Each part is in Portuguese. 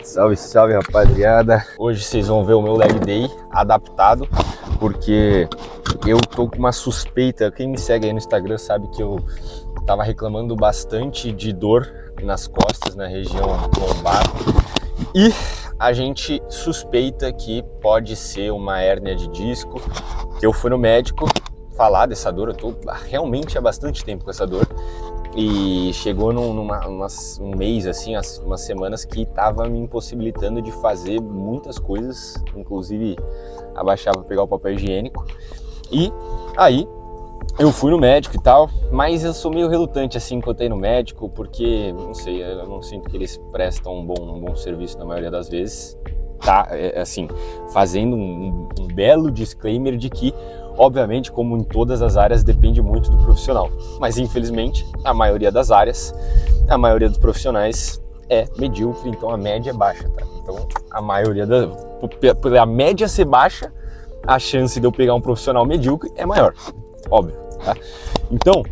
Salve, salve, rapaziada. Hoje vocês vão ver o meu leg day adaptado, porque eu tô com uma suspeita. Quem me segue aí no Instagram sabe que eu tava reclamando bastante de dor nas costas, na região lombar, e a gente suspeita que pode ser uma hérnia de disco. Que eu fui no médico falar dessa dor, eu tô realmente há bastante tempo com essa dor, e chegou um mês, assim, umas semanas que tava me impossibilitando de fazer muitas coisas, inclusive abaixar para pegar o papel higiênico. E aí eu fui no médico e tal, mas eu sou meio relutante assim quando eu ir no médico, porque, não sei, eu não sinto que eles prestam um bom serviço na maioria das vezes, tá? Assim, fazendo um belo disclaimer de que, obviamente, como em todas as áreas, depende muito do profissional. Mas, infelizmente, a maioria das áreas, a maioria dos profissionais é medíocre, então a média é baixa, tá? Então, a média ser baixa, a chance de eu pegar um profissional medíocre é maior, óbvio, tá? Então,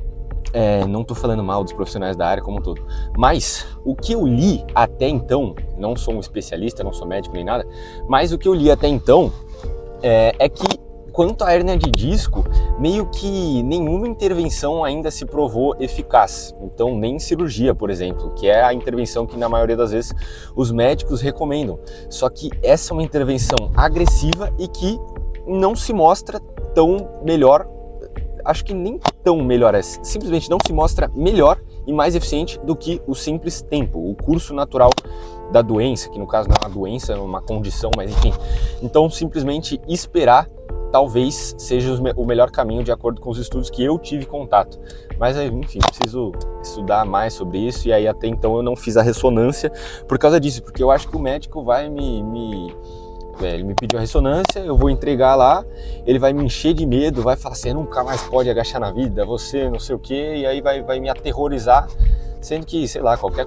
não tô falando mal dos profissionais da área como um todo, mas o que eu li até então, não sou um especialista, não sou médico nem nada, mas o que eu li até então é que, quanto à hérnia de disco, meio que nenhuma intervenção ainda se provou eficaz. Então, nem cirurgia, por exemplo, que é a intervenção que na maioria das vezes os médicos recomendam. Só que essa é uma intervenção agressiva e que não se mostra tão melhor, acho que nem tão melhor, simplesmente não se mostra melhor e mais eficiente do que o simples tempo, o curso natural da doença, que no caso não é uma doença, é uma condição, mas enfim. Então, simplesmente esperar talvez seja o melhor caminho de acordo com os estudos que eu tive contato. Mas, enfim, preciso estudar mais sobre isso, e aí até então eu não fiz a ressonância por causa disso, porque eu acho que o médico vai ele me pediu a ressonância, eu vou entregar lá, ele vai me encher de medo, vai falar assim, nunca mais pode agachar na vida, você não sei o quê, e aí vai me aterrorizar, sendo que, sei lá, qualquer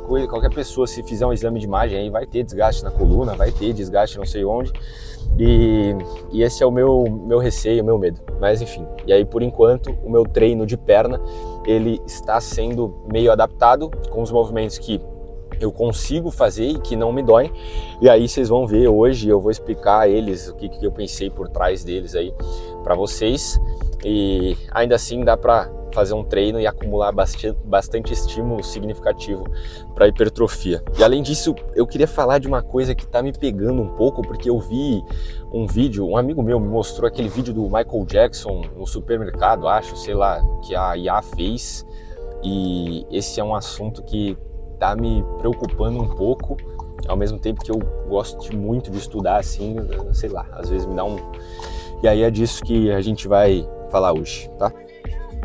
pessoa, se fizer um exame de imagem, aí vai ter desgaste na coluna, vai ter desgaste não sei onde, e esse é o meu receio, o meu medo. Mas enfim, e aí por enquanto o meu treino de perna, ele está sendo meio adaptado com os movimentos que eu consigo fazer e que não me doem, e aí vocês vão ver hoje, eu vou explicar a eles o que eu pensei por trás deles aí para vocês, e ainda assim dá para fazer um treino e acumular bastante estímulo significativo para hipertrofia. E além disso, eu queria falar de uma coisa que tá me pegando um pouco, porque eu vi um vídeo, um amigo meu me mostrou aquele vídeo do Michael Jackson no supermercado, acho, sei lá, que a IA fez, e esse é um assunto que tá me preocupando um pouco, ao mesmo tempo que eu gosto muito de estudar, assim, sei lá, às vezes me dá um... E aí é disso que a gente vai falar hoje, tá?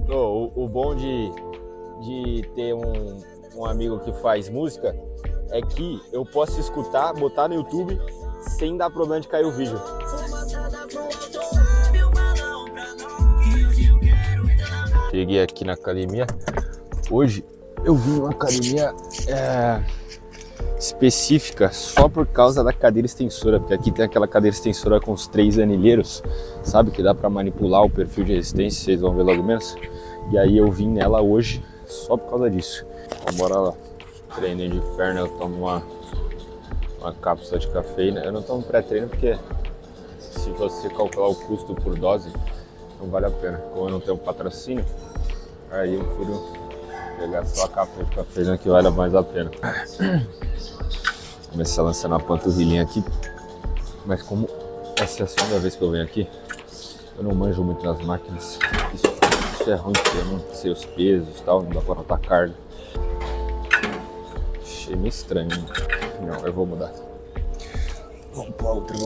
O bom de ter um amigo que faz música é que eu posso escutar, botar no YouTube sem dar problema de cair o vídeo. Cheguei aqui na academia. Hoje eu vim numa academia específica só por causa da cadeira extensora, porque aqui tem aquela cadeira extensora com os 3 anilheiros, sabe, que dá para manipular o perfil de resistência, vocês vão ver logo menos. E aí eu vim nela hoje só por causa disso. Então bora lá. Treino de perna, eu tomo uma cápsula de cafeína. Eu não tomo pré-treino porque, se você calcular o custo por dose, não vale a pena. Como eu não tenho patrocínio, aí eu prefiro pegar só a cápsula de cafeína, que vale mais a pena. Começar lançando a panturrilhinha aqui, mas como essa é a segunda vez que eu venho aqui, eu não manjo muito nas máquinas. Isso é ruim, porque eu não sei os pesos e tal, não dá pra notar carga. Achei meio estranho, né? Não, eu vou mudar. Vamos pra outra.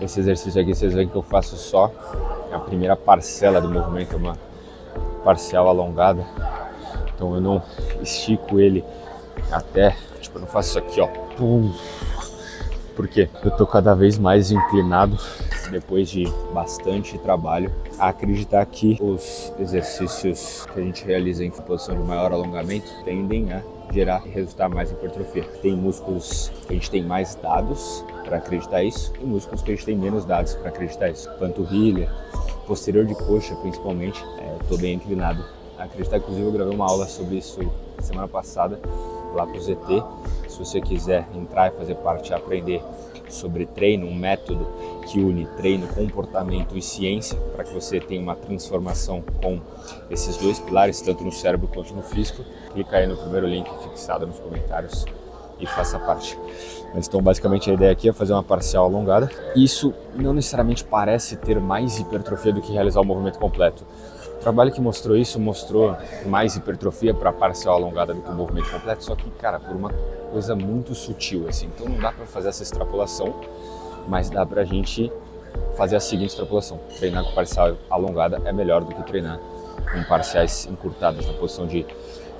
Esse exercício aqui, vocês veem que eu faço só a primeira parcela do movimento, uma parcial alongada. Então eu não estico ele até, tipo, eu não faço isso aqui, ó. Pum. Porque eu tô cada vez mais inclinado, depois de bastante trabalho, a acreditar que os exercícios que a gente realiza em posição de maior alongamento tendem a gerar e resultar mais em hipertrofia. Tem músculos que a gente tem mais dados para acreditar isso e músculos que a gente tem menos dados para acreditar isso. Panturrilha, posterior de coxa principalmente, estou bem inclinado a acreditar. Inclusive eu gravei uma aula sobre isso semana passada lá pro ZT. Se você quiser entrar e fazer parte e aprender sobre treino, um método que une treino, comportamento e ciência para que você tenha uma transformação com esses dois pilares, tanto no cérebro quanto no físico, clica aí no primeiro link fixado nos comentários e faça parte. Mas então basicamente a ideia aqui é fazer uma parcial alongada. Isso não necessariamente parece ter mais hipertrofia do que realizar o movimento completo. O trabalho que mostrou isso mostrou mais hipertrofia para parcial alongada do que o movimento completo, só que, cara, por uma coisa muito sutil, assim. Então não dá para fazer essa extrapolação, mas dá pra gente fazer a seguinte extrapolação. Treinar com parcial alongada é melhor do que treinar com parciais encurtadas, na posição de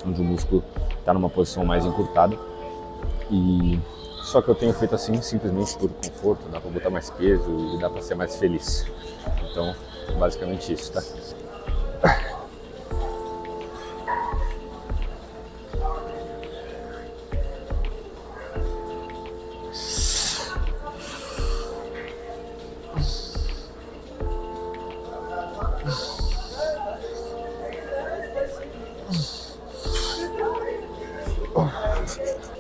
onde o músculo está numa posição mais encurtada. E só que eu tenho feito assim simplesmente por conforto, dá para botar mais peso e dá para ser mais feliz. Então, basicamente isso, tá?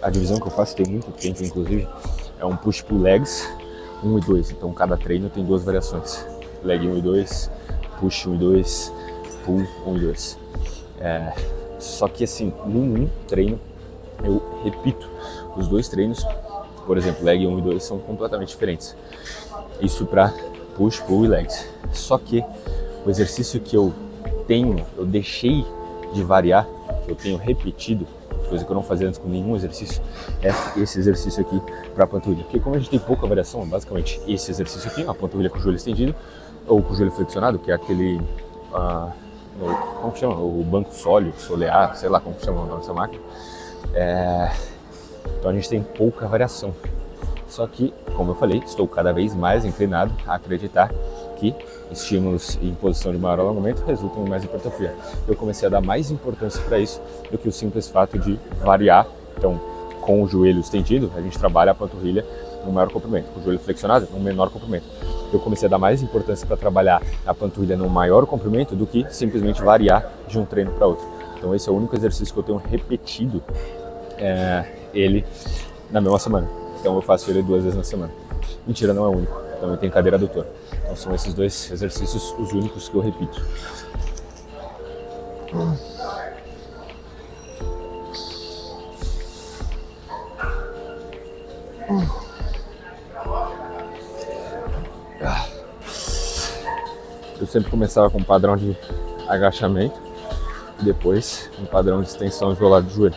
A divisão que eu faço tem muito tempo, inclusive, é um push-pull legs 1 e 2. Então, cada treino tem duas variações. Leg 1 e 2, push 1 e 2, pull 1 e 2. Só que, assim, num treino, eu repito os dois treinos. Por exemplo, leg 1 e 2 são completamente diferentes. Isso para push, pull e legs. Só que o exercício que eu deixei de variar, que eu tenho repetido, coisa que eu não fazia antes com nenhum exercício, é esse exercício aqui para a panturrilha. Porque como a gente tem pouca variação, é basicamente esse exercício aqui, a panturrilha com o joelho estendido ou com o joelho flexionado, que é aquele, como que chama? O banco sólido, solear, sei lá como que chama o nome dessa máquina. Então a gente tem pouca variação. Só que, como eu falei, estou cada vez mais inclinado a acreditar que estímulos em posição de maior alongamento resultam em mais hipertrofia. Eu comecei a dar mais importância para isso do que o simples fato de variar. Então, com o joelho estendido, a gente trabalha a panturrilha no maior comprimento, com o joelho flexionado no menor comprimento. Eu comecei a dar mais importância para trabalhar a panturrilha no maior comprimento do que simplesmente variar de um treino para outro. Então esse é o único exercício que eu tenho repetido ele na mesma semana. Então eu faço ele 2 vezes na semana. Mentira, não é o único. Também tem cadeira adutora. Então são esses dois exercícios os únicos que eu repito. Eu sempre começava com um padrão de agachamento e depois um padrão de extensão isolado do joelho.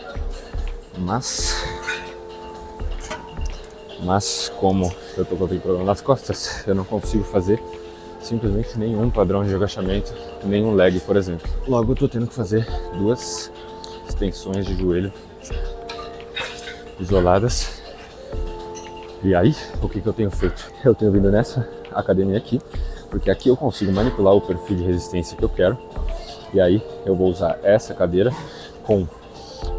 Mas como eu tô com aquele problema nas costas, eu não consigo fazer simplesmente nenhum padrão de agachamento, nenhum leg, por exemplo. Logo eu tô tendo que fazer 2 extensões de joelho isoladas. E aí, o que eu tenho feito? Eu tenho vindo nessa academia aqui, porque aqui eu consigo manipular o perfil de resistência que eu quero. E aí eu vou usar essa cadeira com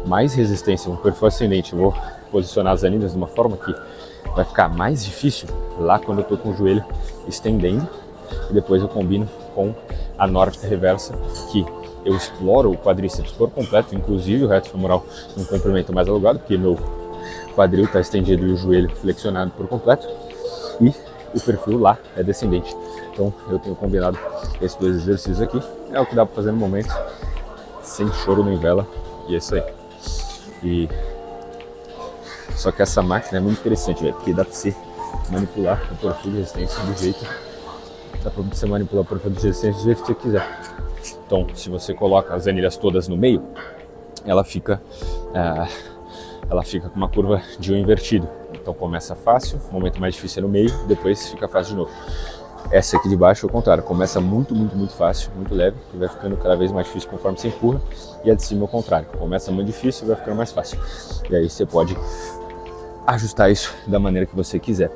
mais resistência, um perfil ascendente. Eu vou posicionar as anilhas de uma forma que vai ficar mais difícil lá quando eu tô com o joelho estendendo. E depois eu combino com a nórdica reversa, que eu exploro o quadríceps por completo, inclusive o reto femoral em um comprimento mais alongado, porque meu quadril está estendido e o joelho flexionado por completo, e o perfil lá é descendente. Então eu tenho combinado esses 2 exercícios aqui, é o que dá para fazer no momento, sem choro nem vela, e é isso aí. Só que essa máquina é muito interessante, velho, porque dá para você manipular o perfil de resistência do jeito, dá para você manipular o perfil de resistência do jeito que você quiser. Então, se você coloca as anilhas todas no meio, ela fica com uma curva de U invertido. Então começa fácil, o momento mais difícil é no meio, depois fica fácil de novo. Essa aqui de baixo é o contrário, começa muito fácil, muito leve, e vai ficando cada vez mais difícil conforme você empurra, e a de cima é o contrário, começa muito difícil e vai ficando mais fácil. E aí você pode ajustar isso da maneira que você quiser.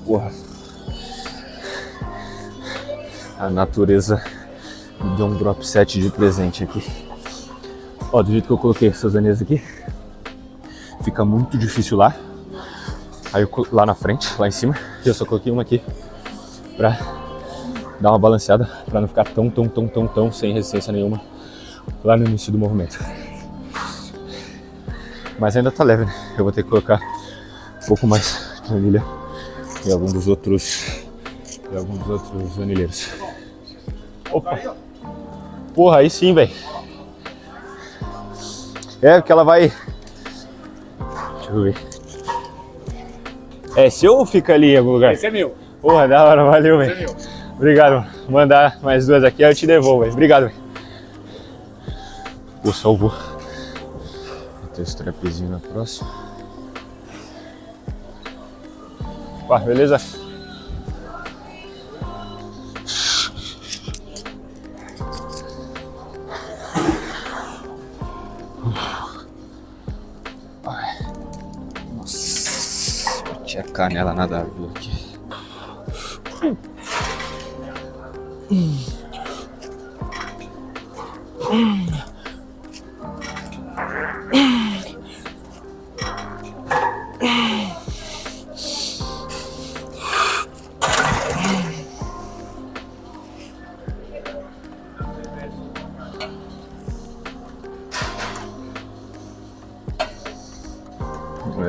Porra. A natureza me deu um drop set de presente aqui. Ó, do jeito que eu coloquei essas anéis aqui, fica muito difícil lá. Aí eu lá na frente, lá em cima, eu só coloquei uma aqui pra dar uma balanceada, pra não ficar tão sem resistência nenhuma lá no início do movimento. Mas ainda tá leve, né? Eu vou ter que colocar um pouco mais de anilha e alguns dos outros anilheiros. Opa! Porra, aí sim, velho. É, porque ela vai... Deixa eu ver. É seu ou fica ali em algum lugar? Esse é meu. Porra, da hora, valeu, velho. Esse é meu. Obrigado, mano. Vou mandar mais duas aqui, aí eu te devolvo, velho. Obrigado, velho. Pô, salvou. Vou ter esse trapezinho na próxima. Pá, beleza? Nossa, bati a canela nada a ver aqui.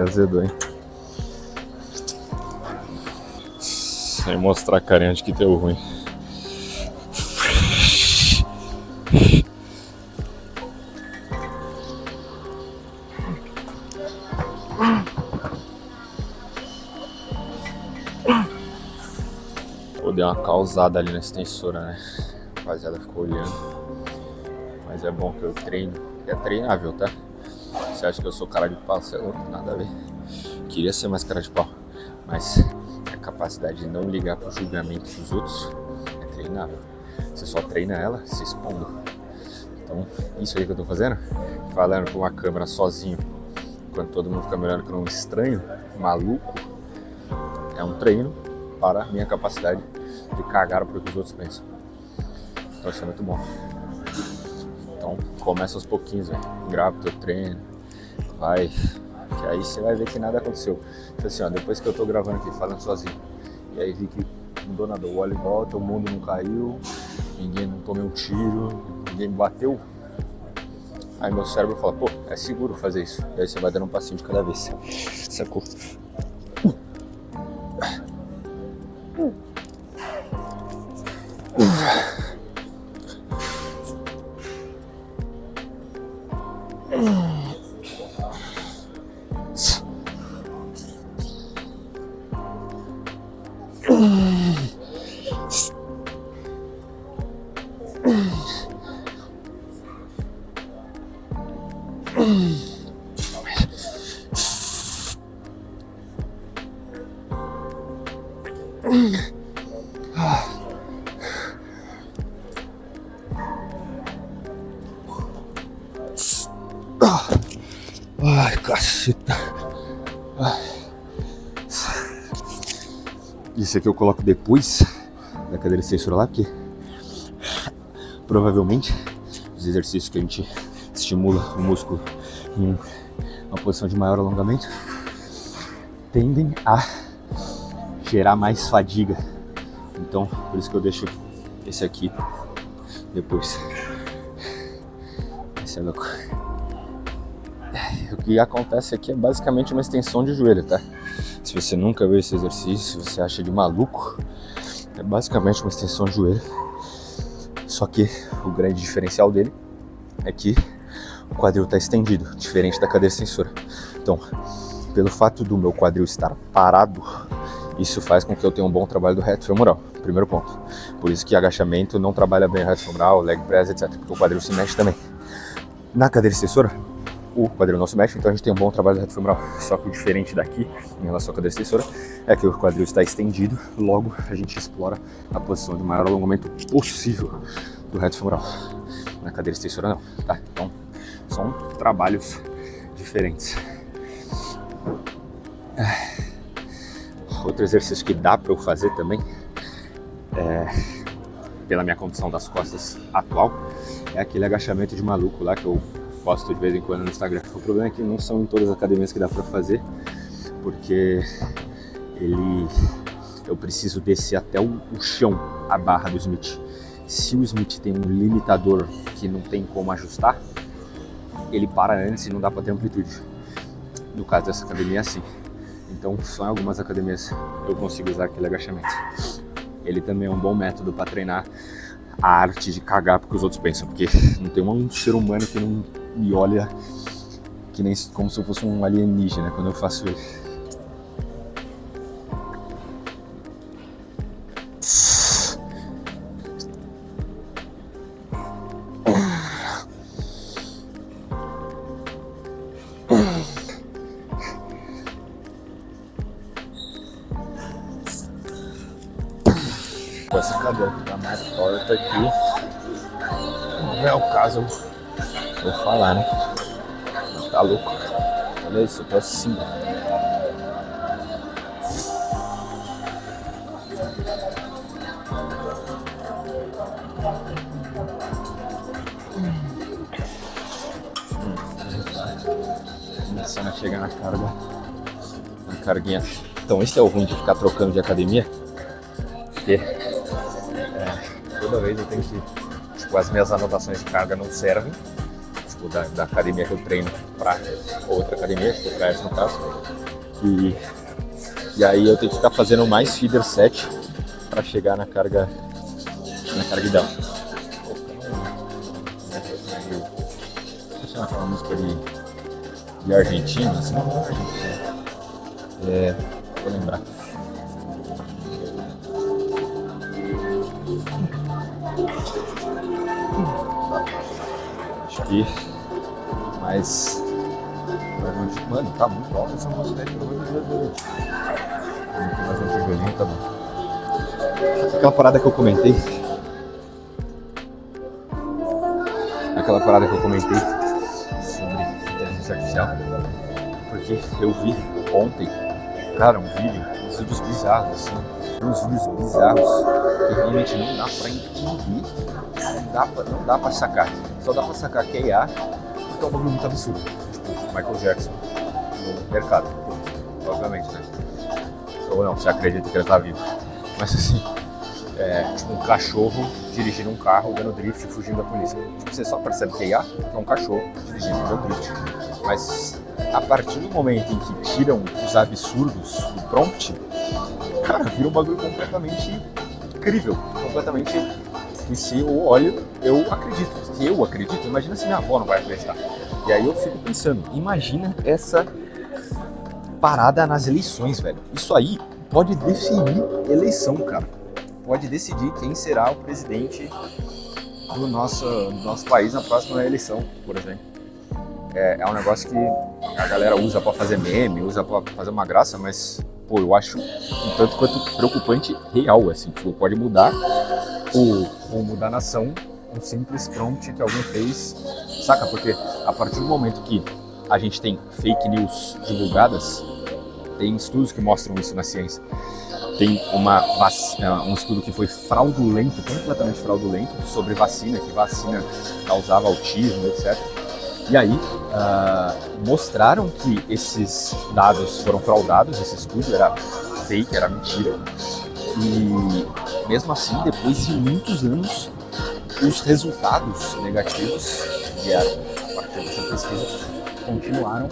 Azedou, hein? Sem mostrar a carinha de que deu ruim. Pô, deu uma causada ali na extensora, né? A rapaziada ficou olhando. Mas é bom que eu treino. É treinável, tá? Você acha que eu sou cara de pau? Você é louco? Nada a ver. Queria ser mais cara de pau. Mas a capacidade de não ligar pro julgamento dos outros é treinável. Você só treina ela se expondo. Então, isso aí que eu tô fazendo, falando com uma câmera sozinho, enquanto todo mundo fica me olhando como um estranho, maluco, é um treino para a minha capacidade de cagar pro que os outros pensam. Então isso é muito bom. Então começa aos pouquinhos, velho. Grava teu treino, vai, que aí você vai ver que nada aconteceu. Então assim, ó, depois que eu tô gravando aqui, falando sozinho, e aí vi que não mudou nada, o olho volta, o mundo não caiu, ninguém não tomou um tiro, ninguém me bateu. Aí meu cérebro fala, pô, é seguro fazer isso. E aí você vai dando um passinho de cada vez. Sacou? Ai, caceta. Isso aqui eu coloco depois da cadeira extensora lá, porque provavelmente os exercícios que a gente estimula o músculo em uma posição de maior alongamento tendem a gerar mais fadiga. Então, por isso que eu deixo esse aqui depois. Esse é louco. O que acontece aqui é basicamente uma extensão de joelho, tá? Se você nunca viu esse exercício, se você acha de maluco, é basicamente uma extensão de joelho. Só que o grande diferencial dele é que o quadril está estendido, diferente da cadeira extensora. Então, pelo fato do meu quadril estar parado, isso faz com que eu tenha um bom trabalho do reto femoral, primeiro ponto. Por isso que agachamento não trabalha bem o reto femoral, leg press, etc, porque o quadril se mexe também. Na cadeira extensora, o quadril não se mexe, então a gente tem um bom trabalho do reto femoral. Só que o diferente daqui, em relação à cadeira extensora, é que o quadril está estendido, logo a gente explora a posição de maior alongamento possível do reto femoral. Na cadeira extensora não, tá? Então, são trabalhos diferentes. Outro exercício que dá para eu fazer também, pela minha condição das costas atual, é aquele agachamento de maluco lá que eu posto de vez em quando no Instagram. O problema é que não são em todas as academias que dá para fazer, porque eu preciso descer até o chão, a barra do Smith. Se o Smith tem um limitador que não tem como ajustar, ele para antes e não dá para ter amplitude. No caso dessa academia é assim. Então, só em algumas academias eu consigo usar aquele agachamento. Ele também é um bom método para treinar a arte de cagar porque os outros pensam. Porque não tem um ser humano que não me olha que nem como se eu fosse um alienígena quando eu faço ele. Com essa cadeira que tá mais torta aqui, não é o caso eu falar, né? Tá louco. Olha isso, eu tô assim. Começando a chegar na carguinha. Então esse é o ruim de ficar trocando de academia, porque toda vez eu tenho que, tipo, as minhas anotações de carga não servem, tipo, da academia que eu treino para outra academia, tipo, para essa no caso, e aí eu tenho que ficar fazendo mais feeder set para chegar na carga ideal. Deixa eu aquela música de Argentina, assim, não é Argentina, vou lembrar. Acho que mas mano, tá muito alto essa música aí, pelo amor de Deus. Muito mais antigozinho, tá bom. Aquela parada que eu comentei sobre inteligência artificial, porque eu vi ontem, cara, uns vídeos bizarros, assim, uns vídeos bizarros que realmente não dá pra entender, não dá pra sacar. Só dá pra sacar que é IA, porque é um bagulho muito absurdo, tipo Michael Jackson no mercado, obviamente, né? Ou não, você acredita que ele tá vivo. Mas assim, tipo um cachorro dirigindo um carro, dando drift, fugindo da polícia. Tipo, você só percebe que é IA, que é um cachorro dirigindo, dando drift. Mas a partir do momento em que tiram os absurdos do prompt, cara, vira um bagulho completamente incrível, completamente. E se eu olho, eu acredito. Imagina se minha avó não vai acreditar. E aí eu fico pensando, imagina essa parada nas eleições, velho. Isso aí pode definir eleição, cara. Pode decidir quem será o presidente do nosso país na próxima eleição, por exemplo. É um negócio que a galera usa pra fazer meme, usa pra fazer uma graça, mas, pô, eu acho um tanto quanto preocupante real, assim. Tipo, pode mudar ou mudar a nação, um simples prompt que alguém fez, saca? Porque a partir do momento que a gente tem fake news divulgadas, tem estudos que mostram isso na ciência. Tem um estudo que foi fraudulento, completamente fraudulento, sobre vacina, que vacina causava autismo, etc. E aí, mostraram que esses dados foram fraudados, esse estudo era fake, era mentira. E mesmo assim, depois de muitos anos, os resultados negativos que vieram a partir dessa pesquisa continuaram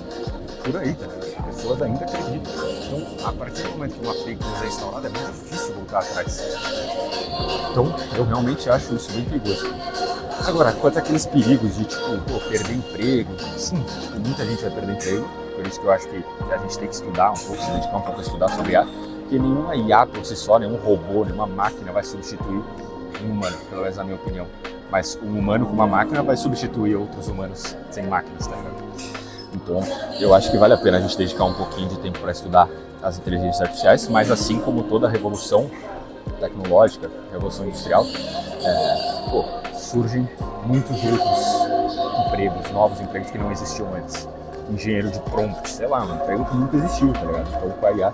por aí, tá? As pessoas ainda acreditam. Então, a partir do momento que uma fake news é instaurada, é muito difícil voltar atrás. Então, eu realmente acho isso bem perigoso. Agora, quanto àqueles perigos de, tipo, pô, perder emprego, sim, tipo, muita gente vai perder emprego, por isso que eu acho que a gente tem que estudar um pouco, se dedicar um pouco a estudar sobre IA, porque nenhuma IA por si só, nenhum robô, nenhuma máquina vai substituir um humano, pelo menos na minha opinião. Mas um humano com uma máquina vai substituir outros humanos sem máquinas, tá ligado? Então, eu acho que vale a pena a gente dedicar um pouquinho de tempo para estudar as inteligências artificiais, mas assim como toda revolução tecnológica, revolução industrial, surgem muitos outros empregos, novos empregos que não existiam antes. Engenheiro de prompt, sei lá, um emprego que nunca existiu, tá ligado? Então, com a IA,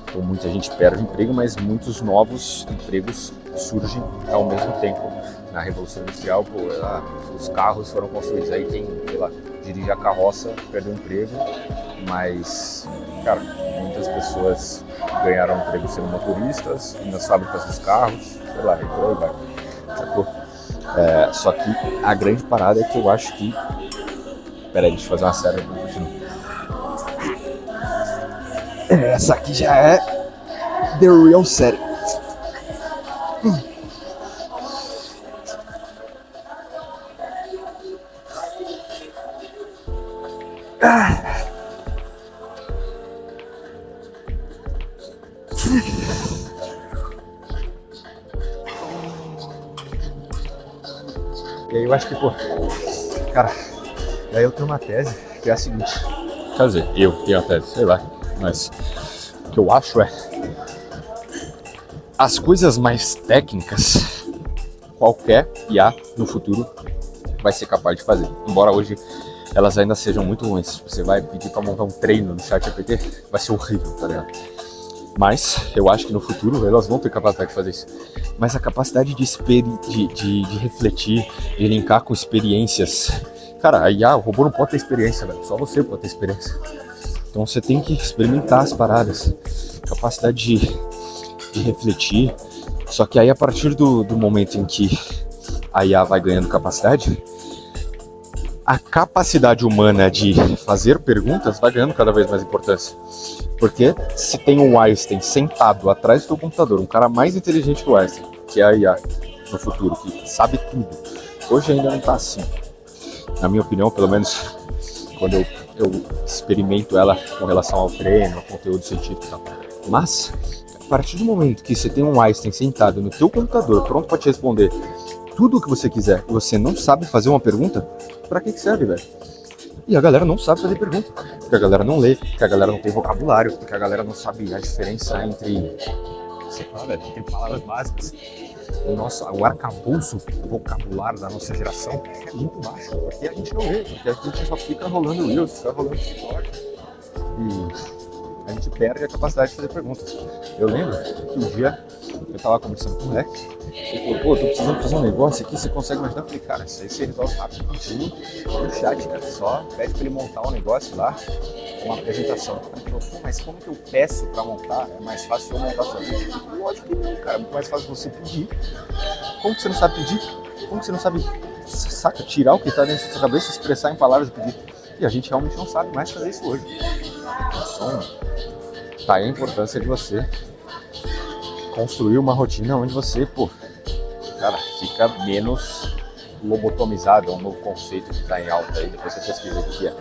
então, muita gente perde emprego, mas muitos novos empregos surgem ao mesmo tempo. Na Revolução Industrial, pô, os carros foram construídos. Aí quem, sei lá, dirige a carroça perdeu o emprego, mas, cara, muitas pessoas ganharam emprego sendo motoristas, nas fábricas dos carros, sei lá, e por aí vai. Sacou? Só que a grande parada é que eu acho que... Pera aí, deixa eu fazer uma série pra continuar. Essa aqui já é The Real Série. E aí eu acho que, pô, cara, daí eu tenho uma tese que é a seguinte. Quer dizer, eu tenho a tese, sei lá, mas o que eu acho é as coisas mais técnicas, qualquer IA no futuro vai ser capaz de fazer. Embora hoje elas ainda sejam muito ruins. Tipo, você vai pedir pra montar um treino no ChatGPT, vai ser horrível, tá ligado? Mas eu acho que no futuro elas vão ter capacidade de fazer isso. Mas a capacidade de refletir, de linkar com experiências. Cara, a IA, o robô não pode ter experiência, velho. Só você pode ter experiência. Então você tem que experimentar as paradas. Capacidade de refletir. Só que aí a partir do momento em que a IA vai ganhando capacidade, a capacidade humana de fazer perguntas vai ganhando cada vez mais importância. Porque se tem um Einstein sentado atrás do seu computador, um cara mais inteligente que o Einstein, que é a IA no futuro, que sabe tudo, hoje ainda não está assim. Na minha opinião, pelo menos quando eu experimento ela com relação ao treino, ao conteúdo científico e tal. Mas, a partir do momento que você tem um Einstein sentado no teu computador, pronto para te responder tudo o que você quiser, e você não sabe fazer uma pergunta, pra que serve, velho? E a galera não sabe fazer pergunta, porque a galera não lê, porque a galera não tem vocabulário, porque a galera não sabe a diferença entre, sei lá, velho, tem palavras básicas. O arcabouço vocabulário da nossa geração é muito baixo, porque a gente não lê, porque a gente só fica rolando Reels, fica rolando TikTok. E a gente perde a capacidade de fazer perguntas. Eu lembro que um dia eu tava conversando com o moleque, ele falou, pô, tô precisando fazer um negócio aqui, você consegue me ajudar? Eu falei, cara, isso aí você resolve rapidinho no chat, cara, só pede pra ele montar um negócio lá, uma apresentação. Ele falou, pô, mas como que eu peço pra montar? É mais fácil eu montar sozinho? Lógico que não, cara, é muito mais fácil você pedir. Como que você não sabe pedir? Como que você não sabe, saca, tirar o que tá dentro da sua cabeça, expressar em palavras e pedir? E a gente realmente não sabe mais fazer isso hoje. Então, tá aí a importância de você construir uma rotina onde você, pô, cara, fica menos lobotomizado. É um novo conceito que tá em alta aí, depois você pesquisa o que é.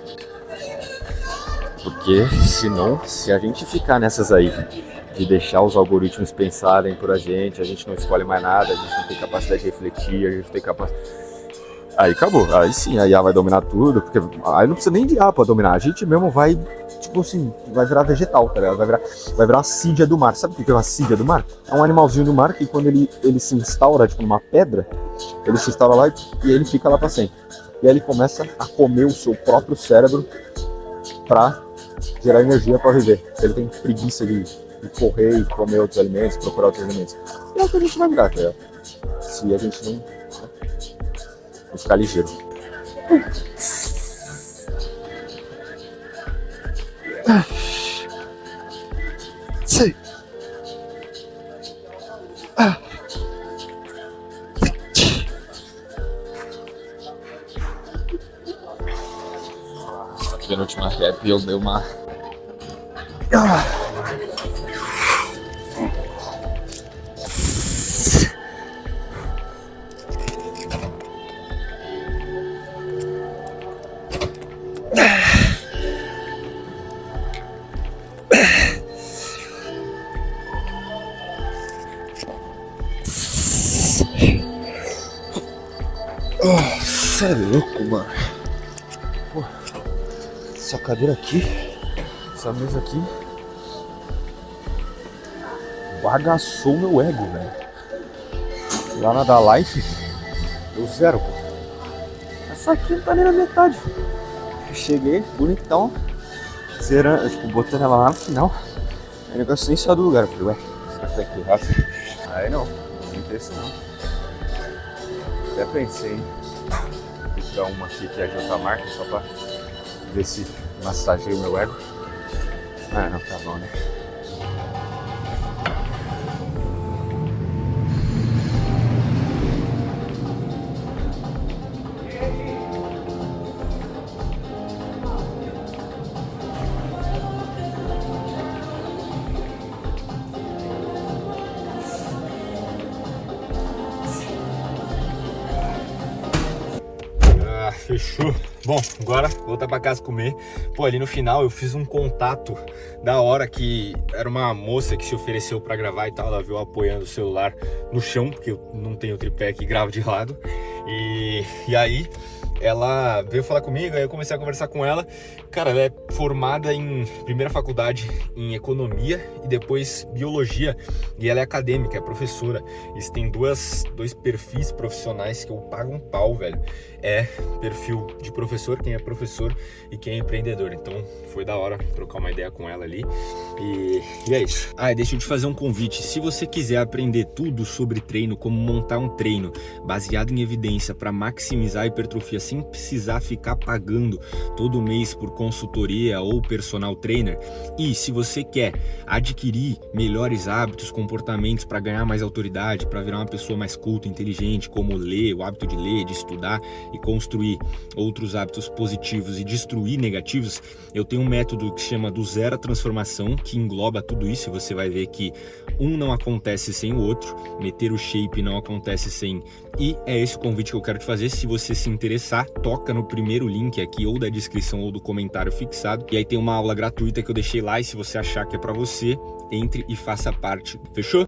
Porque senão, se a gente ficar nessas aí de deixar os algoritmos pensarem por a gente não escolhe mais nada, a gente não tem capacidade de refletir, a gente não tem capacidade... Aí acabou, aí sim, a IA vai dominar tudo, porque aí não precisa nem de IA pra dominar, a gente mesmo vai, tipo assim, vai virar vegetal, tá ligado? Vai virar a sídia do mar. Sabe o que é uma sídia do mar? É um animalzinho do mar que quando ele se instaura, tipo, numa pedra, ele se instaura lá e ele fica lá pra sempre. E aí ele começa a comer o seu próprio cérebro pra gerar energia pra viver. Ele tem preguiça de correr e comer outros alimentos, procurar outros alimentos. E é o que a gente vai virar, tá ligado? Se a gente não ficar ligeiro. Sim. A penúltima rap eu dei uma... Você é louco, mano. Pô, essa cadeira aqui, essa mesa aqui, bagaçou meu ego, velho. Lá na da Life, deu 0, pô. Essa aqui não tá nem na metade. Eu cheguei, bonitão, zerando, tipo, botando ela lá no final. Aí o negócio nem saiu do lugar. Eu falei, ué, será que tá aqui errado? Aí não interessa não. Até pensei em pegar uma aqui que é de outra marca, só pra ver se massageia o meu ego. Ah, não, tá bom, né? Fechou. Bom, agora vou voltar pra casa comer. Pô, ali no final eu fiz um contato da hora que era uma moça que se ofereceu pra gravar e tal. Ela viu apoiando o celular no chão, porque eu não tenho tripé que gravo de lado. E aí ela veio falar comigo, aí eu comecei a conversar com ela. Cara, ela é formada em primeira faculdade em economia e depois biologia, e ela é acadêmica, é professora. Isso tem dois perfis profissionais que eu pago um pau, velho. É perfil de professor, quem é professor, e quem é empreendedor. Então foi da hora trocar uma ideia com ela ali. E é isso. Ah, deixa eu te fazer um convite. Se você quiser aprender tudo sobre treino, como montar um treino baseado em evidência para maximizar a hipertrofia sem precisar ficar pagando todo mês por consultoria ou personal trainer, e se você quer adquirir melhores hábitos, comportamentos para ganhar mais autoridade, para virar uma pessoa mais culta, inteligente, como ler, o hábito de ler, de estudar e construir outros hábitos positivos e destruir negativos, eu tenho um método que chama do zero à transformação, que engloba tudo isso, e você vai ver que um não acontece sem o outro, meter o shape não acontece sem, e é esse o convite que eu quero te fazer. Se você se interessar, toca no primeiro link aqui, ou da descrição ou do comentário fixado, e aí tem uma aula gratuita que eu deixei lá, e se você achar que é pra você, entre e faça parte. Fechou?